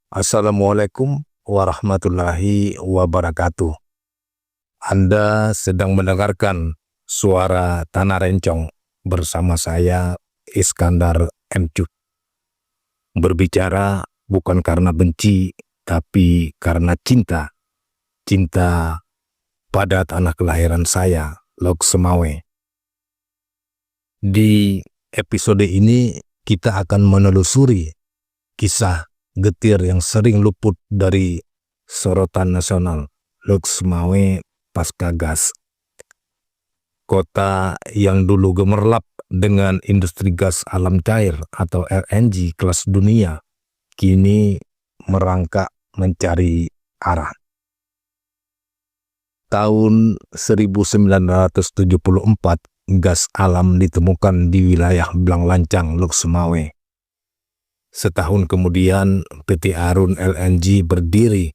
Assalamualaikum warahmatullahi wabarakatuh. Anda sedang mendengarkan suara Tanah Rencong bersama saya, Iskandar M. Cut. Berbicara bukan karena benci, tapi karena cinta. Cinta pada tanah kelahiran saya, Lok Semawe. Di episode ini kita akan menelusuri kisah getir yang sering luput dari sorotan nasional, Lok Semawe pasca gas. Kota yang dulu gemerlap dengan industri gas alam cair atau LNG kelas dunia, kini merangkak mencari arah. Tahun 1974, gas alam ditemukan di wilayah Blanglancang, Lok Semawe. Setahun kemudian, PT Arun LNG berdiri.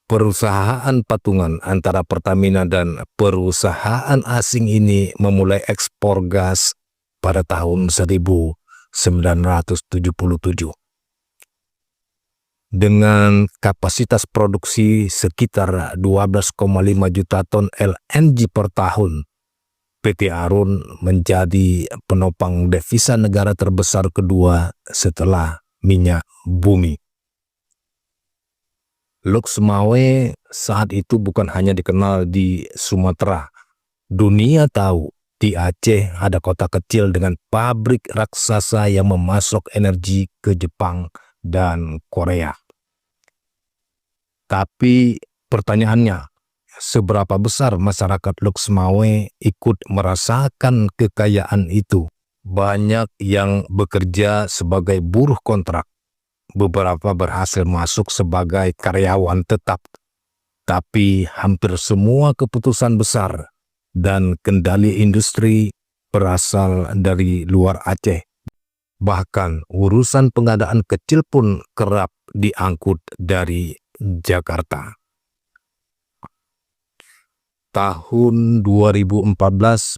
Perusahaan patungan antara Pertamina dan perusahaan asing ini memulai ekspor gas pada tahun 1977. Dengan kapasitas produksi sekitar 12,5 juta ton LNG per tahun, PT Arun menjadi penopang devisa negara terbesar kedua setelah minyak bumi. Lok Semawe saat itu bukan hanya dikenal di Sumatera. Dunia tahu di Aceh ada kota kecil dengan pabrik raksasa yang memasok energi ke Jepang dan Korea. Tapi pertanyaannya, seberapa besar masyarakat Lok Semawe ikut merasakan kekayaan itu? Banyak yang bekerja sebagai buruh kontrak. Beberapa berhasil masuk sebagai karyawan tetap. Tapi hampir semua keputusan besar dan kendali industri berasal dari luar Aceh. Bahkan urusan pengadaan kecil pun kerap diangkut dari Jakarta. Tahun 2014,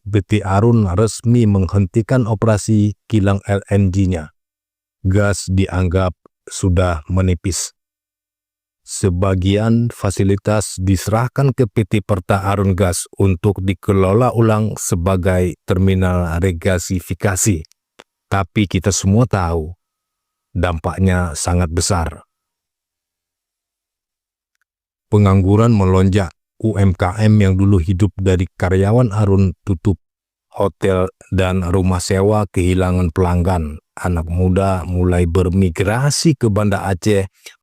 PT Arun resmi menghentikan operasi kilang LNG-nya. Gas dianggap sudah menipis. Sebagian fasilitas diserahkan ke PT Perta Arun Gas untuk dikelola ulang sebagai terminal regasifikasi. Tapi kita semua tahu, dampaknya sangat besar. Pengangguran melonjak. UMKM yang dulu hidup dari karyawan Arun tutup. Hotel dan rumah sewa kehilangan pelanggan. Anak muda mulai bermigrasi ke Banda Aceh